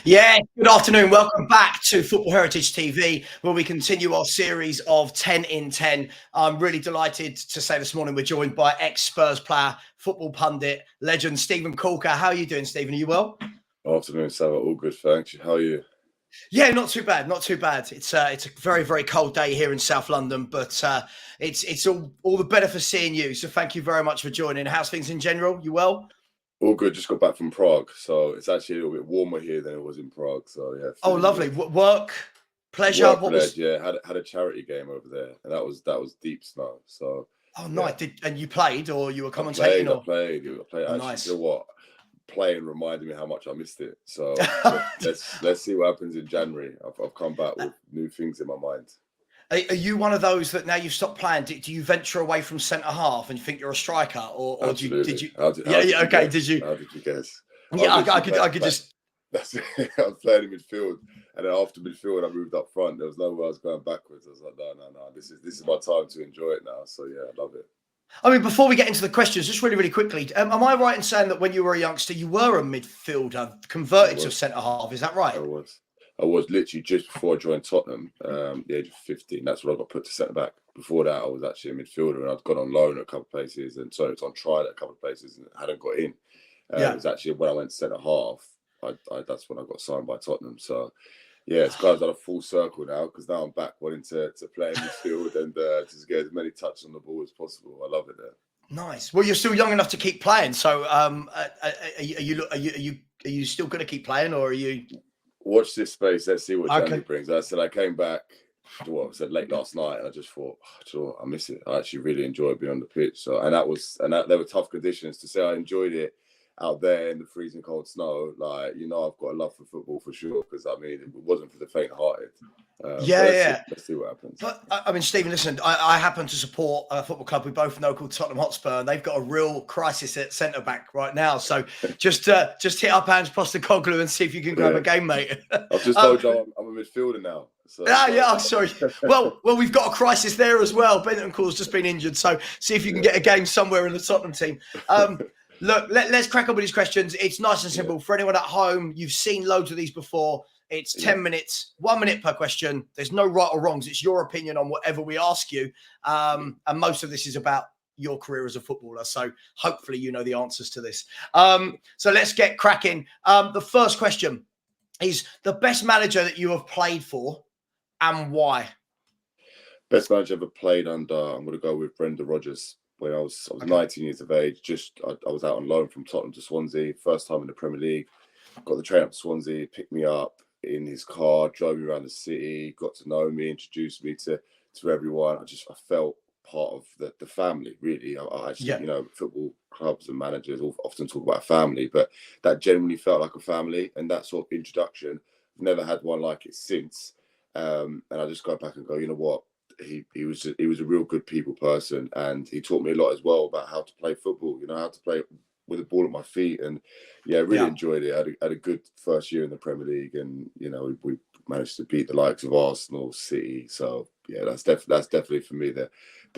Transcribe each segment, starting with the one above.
Yeah, good afternoon. Welcome back to Football Heritage TV, where we continue our series of 10 in 10. I'm really delighted to say this morning we're joined by ex-Spurs player, football pundit, legend Stephen Caulker. How are you doing, Stephen? Are you well? Afternoon, Savva. All good, thanks. How are you? Yeah, not too bad, not too bad. It's a very, very cold day here in South London, but it's all the better for seeing you. So thank you very much for joining. How's things in general? You well? All good. Just got back from Prague, so it's actually a little bit warmer here than it was in Prague. So yeah, Oh, lovely. Work, pleasure. work What led. was? Yeah, had a charity game over there, and that was deep snow. So Oh, yeah, nice. And you played, or you were I commentating, played. I or? played. I played. Oh, Actually, nice. you know what? Playing reminded me how much I missed it. So let's see what happens in January. I've come back with new things in my mind. Are you one of those that now you've stopped playing? Do you venture away from centre half and you think you're a striker, or did Absolutely. you? How did Yeah, you okay. guess? Did you? How did you guess? I was Yeah, I literally could. I could playing. just. That's it. I was playing in midfield, and then after midfield, I moved up front. There was nowhere I was going backwards. I was like, no. This is my time to enjoy it now. So yeah, I love it. I mean, before we get into the questions, just really, really quickly, am I right in saying that when you were a youngster, you were a midfielder converted to centre half? Is that right? I was literally just before I joined Tottenham, the age of 15. That's when I got put to centre back. Before that, I was actually a midfielder, and I'd gone on loan at a couple of places, and so it's on trial at a couple of places, and hadn't got in. It was actually when I went to centre half. That's when I got signed by Tottenham. So yeah, it's kind of done a full circle now, because now I'm back wanting to play in midfield and just get as many touches on the ball as possible. I love it there. Nice. Well, you're still young enough to keep playing. So, are you still going to keep playing, or are you? Watch this space. Let's see what January Okay. brings. I said I came back. I said late last night, and I just thought, I miss it. I actually really enjoyed being on the pitch. So, there were tough conditions. To say I enjoyed it out there in the freezing cold snow, I've got a love for football for sure. Because I mean, it wasn't for the faint-hearted. Let's see what happens. But I mean, Stephen, listen, I happen to support a football club we both know called Tottenham Hotspur, and they've got a real crisis at centre back right now. So just hit up Angepostecoglou and see if you can grab a game, mate. I've just told you I'm a midfielder now. So, I'm sorry. Well, we've got a crisis there as well. Bentancur's just been injured, so see if you can get a game somewhere in the Tottenham team. Look, let's crack on with these questions. It's nice and simple. For anyone at home, you've seen loads of these before. It's 10 minutes, 1 minute per question. There's no right or wrongs. It's your opinion on whatever we ask you. And most of this is about your career as a footballer. So hopefully you know the answers to this. So let's get cracking. The first question is the best manager that you have played for and why? Best manager ever played under, I'm going to go with Brendan Rodgers. When I was 19 years of age, I was out on loan from Tottenham to Swansea, first time in the Premier League. Got the train up to Swansea, picked me up in his car, drove me around the city, got to know me, introduced me to everyone. I felt part of the family, really. I actually, football clubs and managers often talk about family, but that genuinely felt like a family. And that sort of introduction, I've never had one like it since. And I just go back and go, you know what? He was a real good people person, and he taught me a lot as well about how to play football. How to play with the ball at my feet, and really enjoyed it. I had a good first year in the Premier League, and we managed to beat the likes of Arsenal, City. So yeah, that's definitely for me the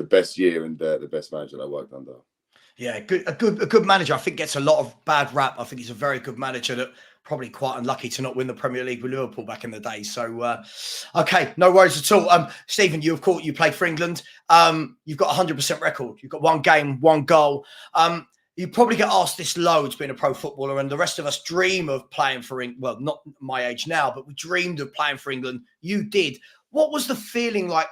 best year and the best manager I worked under. Yeah, a good manager. I think gets a lot of bad rap. I think he's a very good manager that probably quite unlucky to not win the Premier League with Liverpool back in the day. So, okay, no worries at all. Stephen, you played for England. You've got 100% record. You've got one game, one goal. You probably get asked this loads being a pro footballer, and the rest of us dream of playing for England. Well, not my age now, but we dreamed of playing for England. You did. What was the feeling like?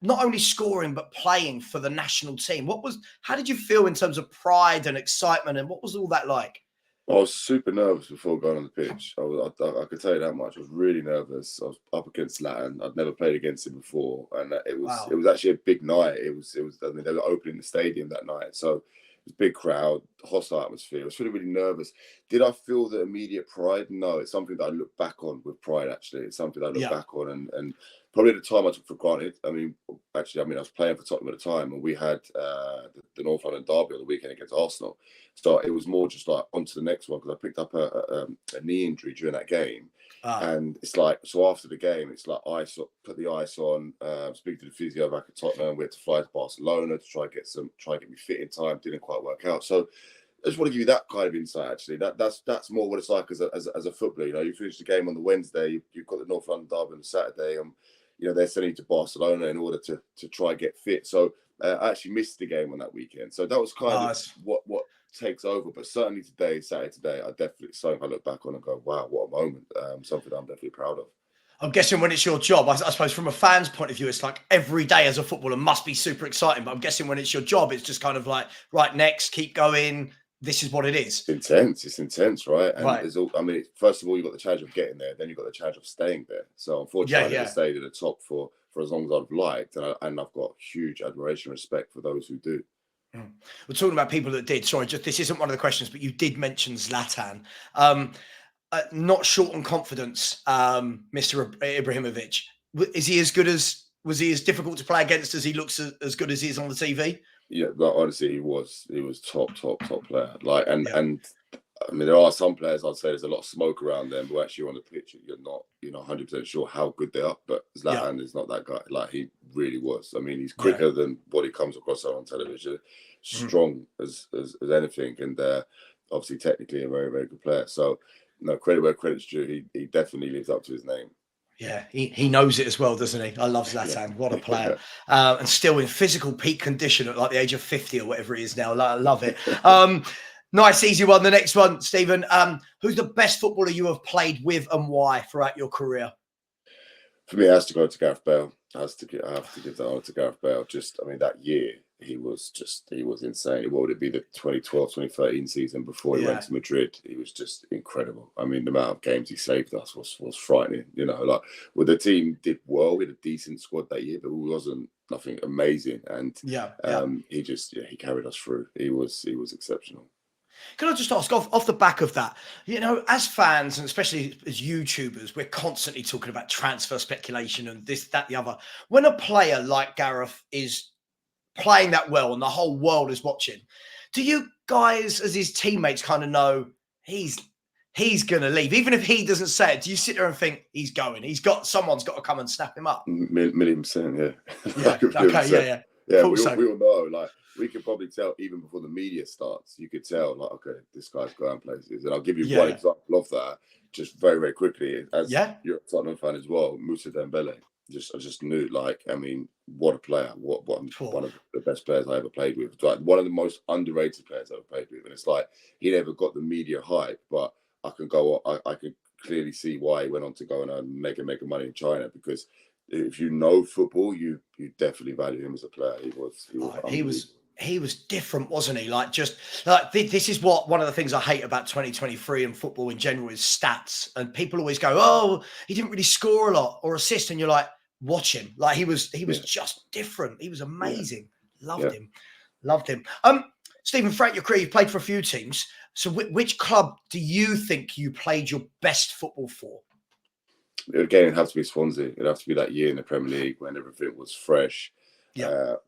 Not only scoring, but playing for the national team. How did you feel in terms of pride and excitement, and what was all that like? I was super nervous before going on the pitch. I could tell you that much. I was really nervous. I was up against Zlatan. I'd never played against him before, and it was actually a big night. It was. I mean, they were opening the stadium that night, so it was a big crowd, hostile atmosphere. I was feeling really nervous. Did I feel the immediate pride? No, it's something that I look back on with pride. Actually, it's something that I look back on, and probably at the time I took for granted. I was playing for Tottenham at the time, and we had the North London derby on the weekend against Arsenal. So it was more just like on to the next one, because I picked up a knee injury during that game. And it's like, so after the game, it's like put the ice on, speak to the physio back at Tottenham. We had to fly to Barcelona to try and get me fit in time. Didn't quite work out. So I just want to give you that kind of insight. Actually, that's more what it's like as a footballer. You know, you finish the game on the Wednesday, you've got the North London derby on the Saturday. You know, they're sending you to Barcelona in order to try and get fit. So I actually missed the game on that weekend. So that was kind of what takes over. But certainly Saturday today, I definitely something I look back on and go, wow, what a moment. Something I'm definitely proud of. I'm guessing when it's your job, I suppose from a fan's point of view, it's like every day as a footballer must be super exciting. But I'm guessing when it's your job, it's just kind of like, right, next, keep going. This is what it is. It's intense, right? And right. there's all, I mean, first of all, you've got the challenge of getting there, then you've got the challenge of staying there. So unfortunately, I never stayed at the top for as long as I've liked, and I've got huge admiration and respect for those who do. We're talking about people that did. Sorry, just this isn't one of the questions, but you did mention Zlatan. Not short on confidence, Mr. Ibrahimovic. Is he as good as, was he as difficult to play against as he looks as good as he is on the TV? Yeah, but honestly, he was top player. Like, and I mean, there are some players I'd say there's a lot of smoke around them, but actually on the pitch, you're not 100% sure how good they are. But Zlatan is not that guy. Like, he really was. I mean, he's quicker than what he comes across on television, strong as anything, and obviously technically a very, very good player. So, no, credit where credit's due. He definitely lives up to his name. Yeah, he knows it as well, doesn't he? I love Zlatan. What a player. And still in physical peak condition at like the age of 50 or whatever he is now. I love it. Nice, easy one. The next one, Stephen. Who's the best footballer you have played with and why throughout your career? For me, it has to go to Gareth Bale. I have to give the honour to Gareth Bale. Just, I mean, that year, he was insane. What would it be, the 2012, 2013 season before he went to Madrid? He was just incredible. I mean, the amount of games he saved us was frightening. You know, like, well, the team did well. We had a decent squad that year, but it wasn't nothing amazing. And he carried us through. He was exceptional. Can I just ask, off the back of that, you know, as fans and especially as YouTubers, we're constantly talking about transfer speculation and this, that, the other. When a player like Gareth is playing that well and the whole world is watching, do you guys as his teammates kind of know he's going to leave? Even if he doesn't say it, do you sit there and think he's going? Someone's got to come and snap him up? Million percent, yeah. Yeah, okay, Yeah, we all know, like, we could probably tell even before the media starts, you could tell, like, okay, this guy's going places. And I'll give you one example of that, just very, very quickly. As you're a Tottenham fan as well, Moussa Dembele. I just knew, like, I mean, what a player. What one of the best players I ever played with. Like, one of the most underrated players I ever played with. And it's like, he never got the media hype, but I can clearly see why he went on to go and make money in China, because if you know football, you definitely value him as a player. He was different, wasn't he? Like, just like this is one of the things I hate about 2023 and football in general is stats. And people always go, "Oh, he didn't really score a lot or assist," and you're like, watch him. Like, he was just different. He was amazing. Loved him. Stephen, throughout your career, you've played for a few teams. So which club do you think you played your best football for? Again, it'd have to be Swansea. It'd have to be that year in the Premier League when everything was fresh.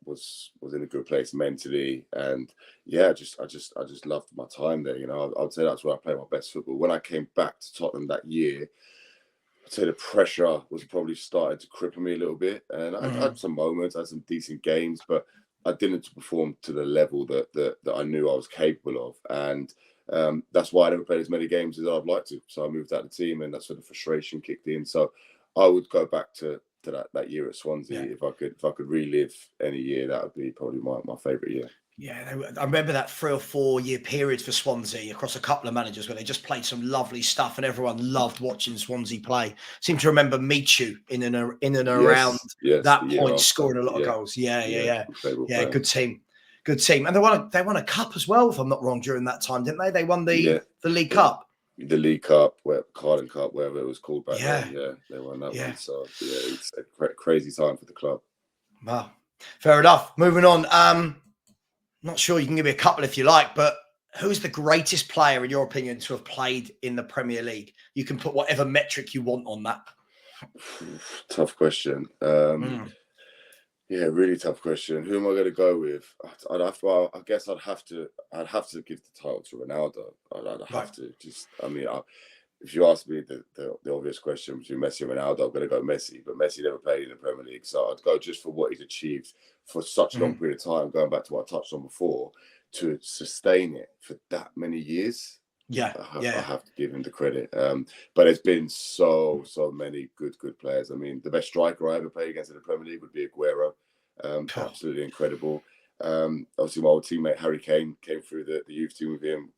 Was in a good place mentally, and I just loved my time there. You know, I would say that's where I played my best football. When I came back to Tottenham that year, I'd say the pressure was probably starting to cripple me a little bit, and I had some moments, I had some decent games, but I didn't perform to the level that I knew I was capable of, and that's why I never played as many games as I'd like to. So I moved out of the team, and that's where the frustration kicked in. So I would go back to that year at Swansea. If I could relive any year, that would be probably my favourite year. Yeah, I remember that 3 or 4 year period for Swansea across a couple of managers where they just played some lovely stuff and everyone loved watching Swansea play. Seem to remember Michu in and around that point, scoring a lot of goals. Yeah. Good team. And they won a cup as well, if I'm not wrong, during that time, didn't they? They won the League Cup. The League Cup, Carling Cup, whatever it was called back then. Yeah, they won that one. So it's a crazy time for the club. Wow, fair enough. Moving on. Not sure, you can give me a couple if you like, but who's the greatest player in your opinion to have played in the Premier League? You can put whatever metric you want on that. Tough question. Yeah, really tough question. Who am I going to go with? I guess I'd have to give the title to Ronaldo. I'd have to just. I mean, if you ask me the obvious question between Messi and Ronaldo, I'm going to go Messi. But Messi never played in the Premier League, so I'd go just for what he's achieved for such a long period of time. Going back to what I touched on before, to sustain it for that many years. Yeah, I have to give him the credit. But there's been so many good players. I mean, the best striker I ever played against in the Premier League would be Aguero. Absolutely incredible. Obviously, my old teammate Harry Kane came through the youth team with him.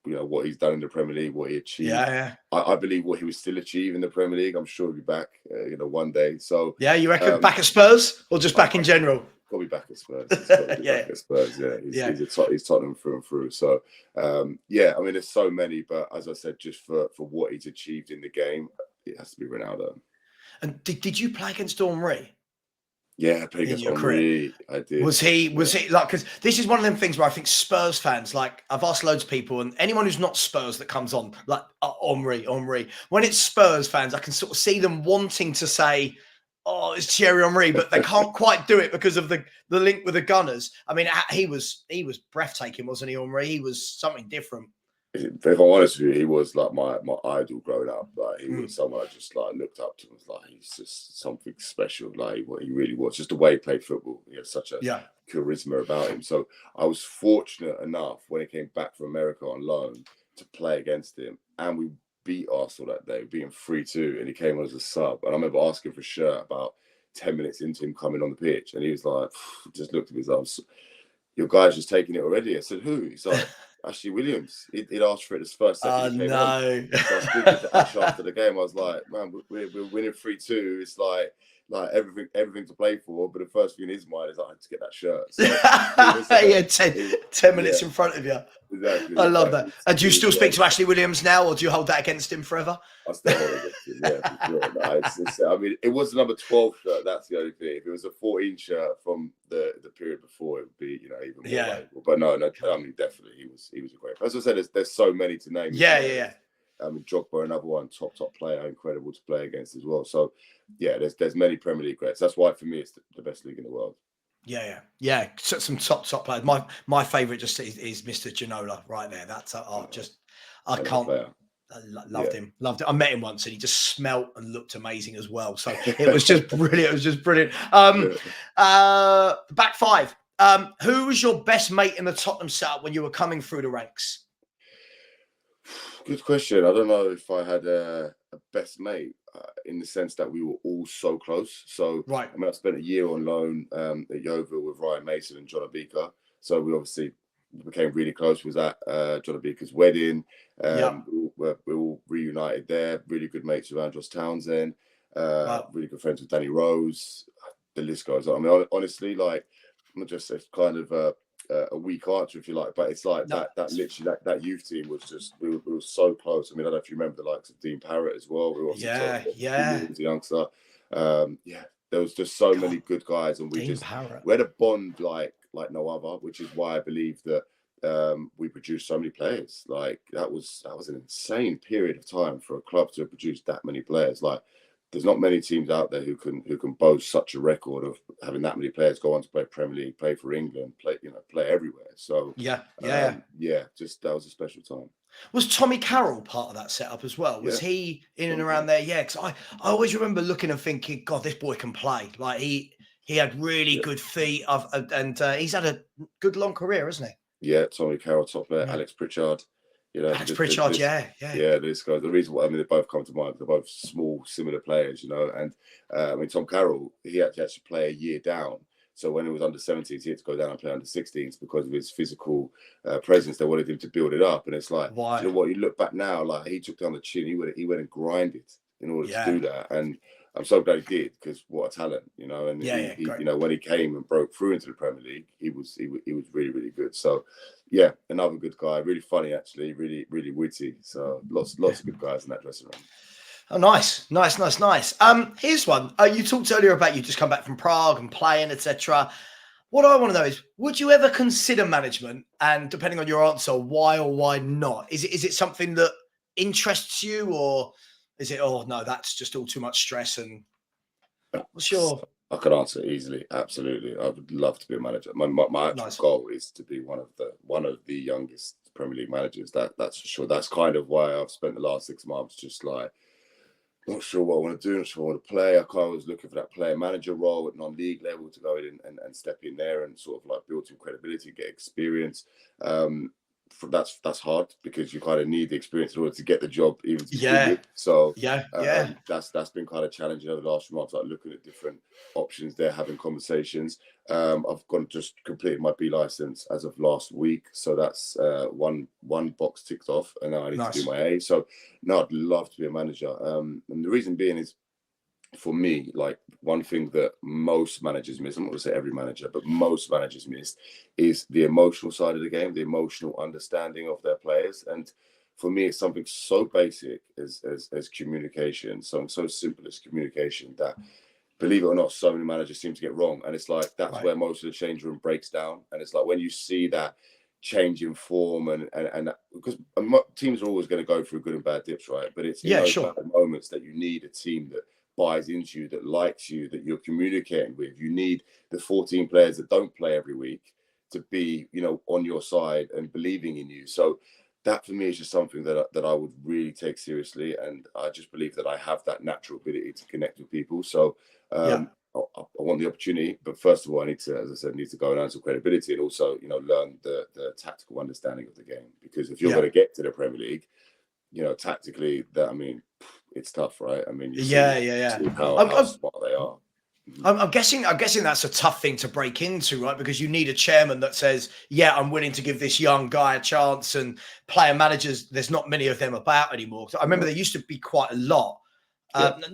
You know what he's done in the Premier League, what he achieved. I believe what he will still achieve in the Premier League. I'm sure he'll be back, one day. So you reckon back at Spurs or just back in general? Got to be back at Spurs. Back at Spurs. He's Tottenham through and through. So I mean, there's so many, but as I said, just for what he's achieved in the game, it has to be Ronaldo. And did you play against Henry? Yeah, I played against Henry. I did. Was he like, because this is one of them things where I think Spurs fans, like I've asked loads of people, and anyone who's not Spurs that comes on, like Henry. When it's Spurs fans, I can sort of see them wanting to say, oh, it's Thierry Henry, but they can't quite do it because of the link with the Gunners. I mean, he was breathtaking, wasn't he, Henry? He was something different. If I'm honest with you, he was like my idol growing up. Like he was someone I just like looked up to. Was like he's just something special. Like what he really was, just the way he played football. He had such a charisma about him. So I was fortunate enough when he came back from America on loan to play against him, and we beat Arsenal that day, beating 3-2, and he came on as a sub. And I remember asking for a shirt about 10 minutes into him coming on the pitch, and he was like, just looked at me, he's like, your guy's just taking it already. I said, who? He's like, Ashley Williams. He'd asked for it this first second. Oh, no. So I was speaking to Ash after the game. I was like, man, we're winning 3-2. It's like everything to play for. But the first thing in his mind is I had to get that shirt. So he had 10 minutes in front of you. Exactly. I love that. And do you still speak to Ashley Williams now, or do you hold that against him forever? I still hold it against him, yeah, for sure. No, I mean, it was the number 12 shirt. That's the only thing. If it was a 14 shirt from the period before, it would be, even more valuable. But no, I mean, definitely, he was a great player. As I said, there's so many to name. Yeah. I mean, Drogba, another one, top player, incredible to play against as well. So, yeah, there's many Premier League greats. That's why, for me, it's the best league in the world. Yeah. Some top players. My favourite just is Mr. Ginola right there. That's I can't. I loved him. I met him once, and he just smelt and looked amazing as well. So it was just brilliant. Back five. Who was your best mate in the Tottenham setup when you were coming through the ranks? Good question. I don't know if I had a best mate in the sense that we were all so close. So right. I mean, I spent a year on loan at Yeovil with Ryan Mason and John Obika. So we obviously became really close. Was at John Obika's wedding. We're all reunited there. Really good mates with Andros Townsend. Really good friends with Danny Rose. The list goes on. I mean, honestly, like, not just it's kind of a weak answer, if you like, but it's like that literally that youth team was just we were so close. I mean, I don't know if you remember the likes of Dean Parrott as well. We were also he was a youngster. There was just so many good guys, and we had a bond like no other, which is why I believe that we produced so many players. Like that was an insane period of time for a club to produce that many players. Like there's not many teams out there who can boast such a record of having that many players go on to play Premier League, play for England, play everywhere. So just that was a special time. Was Tommy Carroll part of that setup as well? Was he in and around there? Yeah, because I always remember looking and thinking, God, this boy can play. Like he had really good feet, and he's had a good long career, hasn't he? Yeah, Tommy Carroll, top player, Alex Pritchard. Alex Pritchard, yeah, this guy. The reason why, I mean, they both come to mind. They're both small, similar players, And I mean, Tom Carroll, he had to actually play a year down. So when he was under 17s, he had to go down and play under 16s because of his physical presence. They wanted him to build it up, and it's like, you know what? You look back now, like he took down the chin. He went and grinded in order to do that, and I'm so glad he did because what a talent, And he when he came and broke through into the Premier League, he was really, really good. So yeah, another good guy, really funny actually, really, really witty. So lots of good guys in that dressing room. Oh, nice. Here's one. You talked earlier about you just come back from Prague and playing, etc. What I want to know is, would you ever consider management? And depending on your answer, why or why not? Is it something that interests you, or is it, oh no, that's just all too much stress? And what's your? I could answer it easily. Absolutely, I would love to be a manager. My actual goal is to be one of the youngest Premier League managers. That's for sure. That's kind of why I've spent the last 6 months just like not sure what I want to do, not sure what I want to play. I kind of was looking for that player manager role at non-league level to go in and step in there and sort of like build some credibility, get experience. That's hard because you kind of need the experience in order to get the job even to begin with. So that's been kind of challenging over the last few months, like looking at different options there, having conversations. I've just completed my B license as of last week, so that's one box ticked off, and now I need to do my A. So now I'd love to be a manager, and the reason being is, for me, like one thing that most managers miss, I'm not going to say every manager, but most managers miss, is the emotional side of the game, the emotional understanding of their players. And for me, it's something so basic as communication, something so simple as communication that, believe it or not, so many managers seem to get wrong. And it's like, that's where most of the change room breaks down. And it's like, when you see that change in form and because teams are always going to go through good and bad dips, right? But it's in those bad moments that you need a team that buys into you, that likes you, that you're communicating with. You need the 14 players that don't play every week to be, on your side and believing in you. So that for me is just something that I would really take seriously, and I just believe that I have that natural ability to connect with people. So I want the opportunity, but first of all, I need to, as I said, go and earn some credibility, and also learn the tactical understanding of the game. Because if you're going to get to the Premier League, tactically, it's tough, right? I mean, you see how smart they are. I'm guessing that's a tough thing to break into, right? Because you need a chairman that says, yeah, I'm willing to give this young guy a chance. And player managers, there's not many of them about anymore. I remember there used to be quite a lot.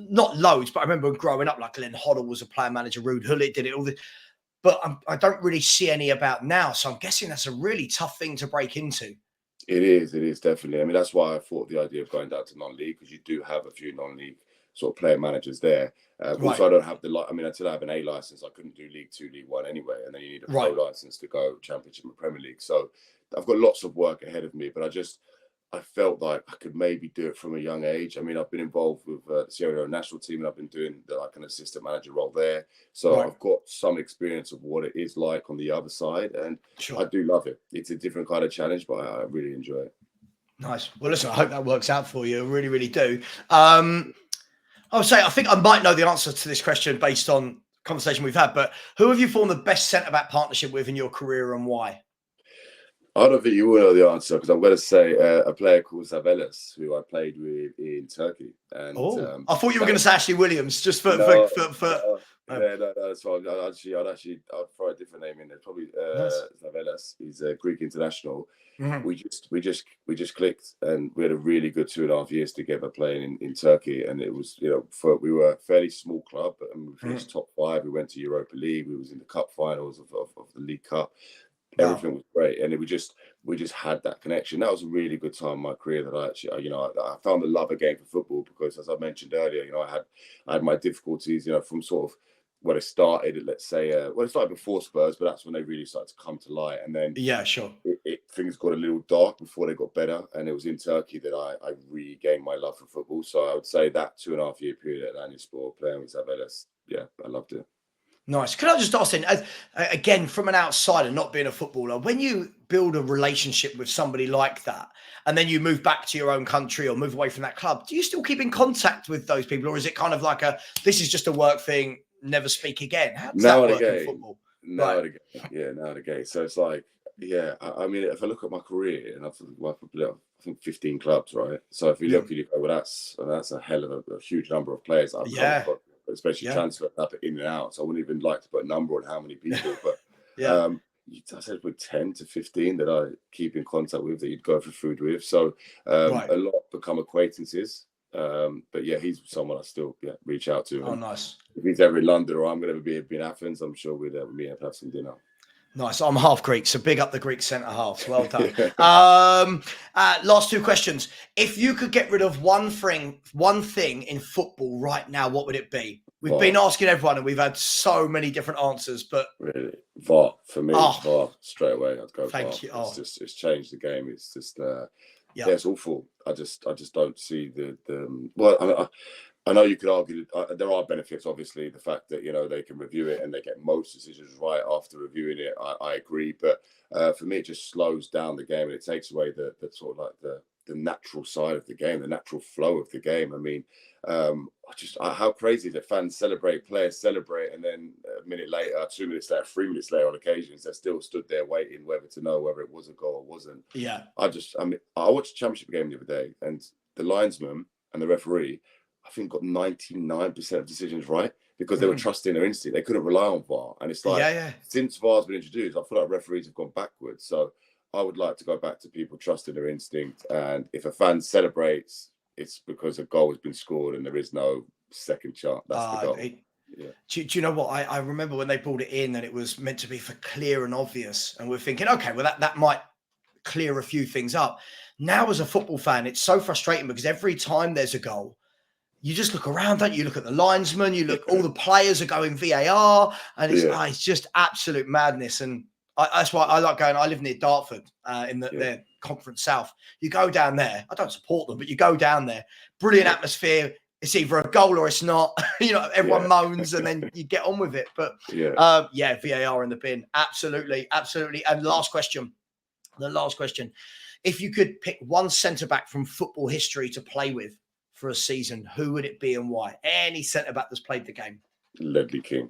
Not loads, but I remember growing up, like Glenn Hoddle was a player manager, Ruud Gullit did it, all this. But I don't really see any about now. So I'm guessing that's a really tough thing to break into. It is definitely. I mean, that's why I thought the idea of going down to non-league, because you do have a few non-league sort of player managers there. Also, I don't have until I have an A license, I couldn't do League 2, League 1 anyway, and then you need a pro license to go Championship and Premier League. So I've got lots of work ahead of me, but I felt like I could maybe do it from a young age. I mean, I've been involved with the Sierra Leone national team, and I've been doing an assistant manager role there. So I've got some experience of what it is like on the other side, and I do love it. It's a different kind of challenge, but I really enjoy it. Nice. Well, listen, I hope that works out for you. I really, really do. I would say, I think I might know the answer to this question based on conversation we've had, but who have you formed the best centre-back partnership with in your career, and why? I don't think you will know the answer, because I'm going to say a player called Savva, who I played with in Turkey. And I thought you were going to say Ashley Williams, just for. No, that's fine. I'd throw a different name in there. Probably Savva. He's a Greek international. Mm-hmm. We just clicked, and we had a really good 2.5 years together playing in Turkey. And it was, we were a fairly small club, and we finished top 5. We went to Europa League. We was in the cup finals of the League Cup. Everything was great, and we just had that connection. That was a really good time in my career that I actually, I found the love again for football, because, as I mentioned earlier, I had my difficulties, from sort of when it started, let's say, it started before Spurs, but that's when they really started to come to light. And then things got a little dark before they got better, and it was in Turkey that I regained my love for football. So I would say that 2.5 year period at Angepostecoglou playing with Savva, I loved it. Nice. Could I just ask then, again, from an outsider, not being a footballer, when you build a relationship with somebody like that, and then you move back to your own country or move away from that club, do you still keep in contact with those people, or is it kind of like this is just a work thing, never speak again? How does that work in football? Now and again. So it's like, I mean, if I look at my career, and I've worked with, I think 15 clubs, right? So if you look at it, well, that's a hell of a huge number of players I've come across, especially transfer up in and out. So I wouldn't even like to put a number on how many people, but I said with 10 to 15 that I keep in contact with, that you'd go for food with. So a lot become acquaintances. But he's someone I still reach out to. Oh, nice. If he's ever in London, or I'm going to be in Athens, I'm sure we'd have some dinner. Nice. I'm half Greek, so big up the Greek centre halves. Well done. Last 2 questions. If you could get rid of one thing in football right now, what would it be? We've been asking everyone, and we've had so many different answers. But really, VAR for me. VAR straight away. I'd go. Thank VAR. you. It's changed the game. It's just it's awful. I just don't see the. Well, I know you could argue there are benefits, obviously, the fact that, you know, they can review it and they get most decisions right after reviewing it. I agree. But for me, it just slows down the game and it takes away the sort of like the natural side of the game, the natural flow of the game. I mean, how crazy that fans celebrate, players celebrate, and then a minute later, 2 minutes later, 3 minutes later on occasions, they're still stood there waiting whether to know whether it was a goal or wasn't. Yeah. I watched a championship game the other day and the linesman and the referee, I think, got 99% of decisions right because they were trusting their instinct. They couldn't rely on VAR. And it's like, since VAR's been introduced, I feel like referees have gone backwards. So I would like to go back to people trusting their instinct. And if a fan celebrates, it's because a goal has been scored and there is no second chance. That's the goal. Do you know what? I remember when they brought it in and it was meant to be for clear and obvious. And we're thinking, okay, well, that might clear a few things up. Now, as a football fan, it's so frustrating because every time there's a goal, you just look around, don't you? You look at the linesman, you look, all the players are going VAR, and it's just absolute madness. And that's why I like going. I live near Dartford in their Conference South. You go down there. I don't support them, but you go down there. Brilliant atmosphere. It's either a goal or it's not. You know, everyone moans, and then you get on with it. But VAR in the bin. Absolutely, absolutely. And the last question. If you could pick one centre back from football history to play with for a season, who would it be and why? Any centre back that's played the game. Ledley King.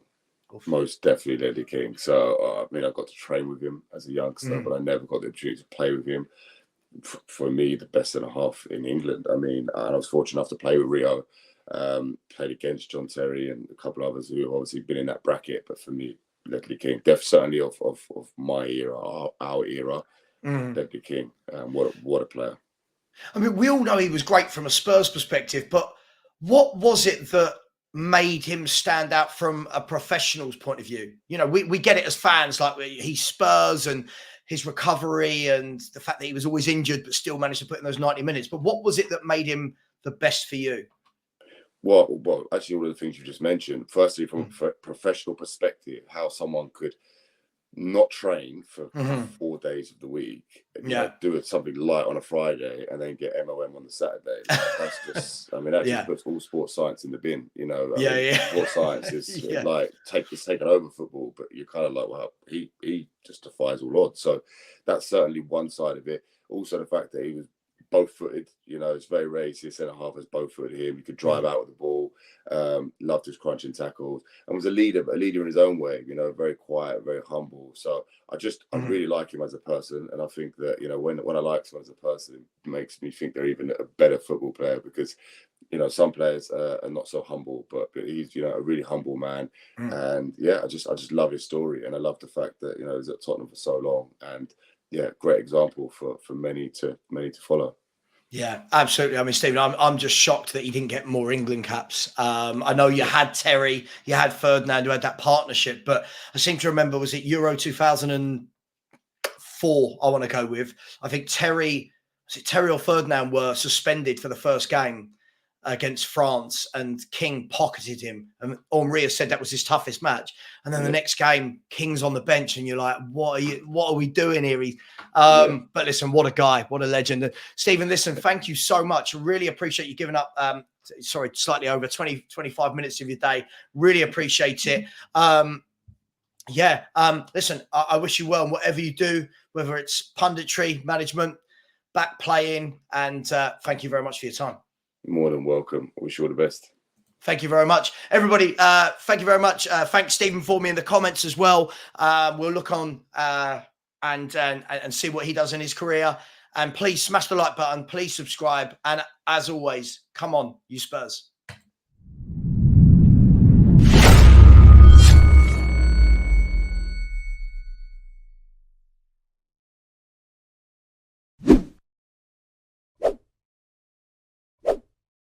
Most definitely Ledley King. So, I mean, I got to train with him as a youngster, but I never got the opportunity to play with him. For me, the best centre half in England. I mean, and I was fortunate enough to play with Rio, played against John Terry and a couple of others who have obviously been in that bracket. But for me, Ledley King, certainly of my era, our era, Ledley King. What a player. I mean, we all know he was great from a Spurs perspective, but what was it that made him stand out from a professional's point of view? You know, we get it as fans, like he's Spurs and his recovery and the fact that he was always injured but still managed to put in those 90 minutes. But what was it that made him the best for you? Well, actually, all of the things you just mentioned. Firstly, from a professional perspective, how someone could not train for 4 days of the week, do something light on a Friday and then get MOM on the Saturday. That's just, I mean, that just puts all sports science in the bin, you know. Sports science is like taken over football, but you're kind of like, wow, he just defies all odds. So that's certainly one side of it. Also, the fact that he was both-footed, you know, it's very rare to see a centre-half as both-footed him. He could drive out with the ball, loved his crunching tackles, and was a leader in his own way, you know, very quiet, very humble. So I really like him as a person, and I think that, you know, when I like someone as a person, it makes me think they're even a better football player because, you know, some players are not so humble, but he's, you know, a really humble man. And I just love his story, and I love the fact that, you know, he's at Tottenham for so long, and great example for many to follow. Yeah, absolutely. I mean, Stephen, I'm just shocked that he didn't get more England caps. I know you had Terry, you had Ferdinand, who had that partnership, but I seem to remember, was it Euro 2004? I want to go with. I think Terry or Ferdinand were suspended for the first game against France, and King pocketed him. And Henri said that was his toughest match. And then the next game, King's on the bench, and you're like, what are we doing here? But listen, what a guy, what a legend. And Stephen, listen, thank you so much. Really appreciate you giving up, slightly over 25 minutes of your day. Really appreciate it. Listen, I wish you well in whatever you do, whether it's punditry, management, back playing, and thank you very much for your time. More than welcome. I wish you all the best. Thank you very much, everybody. Thank you very much. Thanks, Stephen, for me in the comments as well. We'll look on and see what he does in his career. And please smash the like button. Please subscribe. And as always, come on, you Spurs.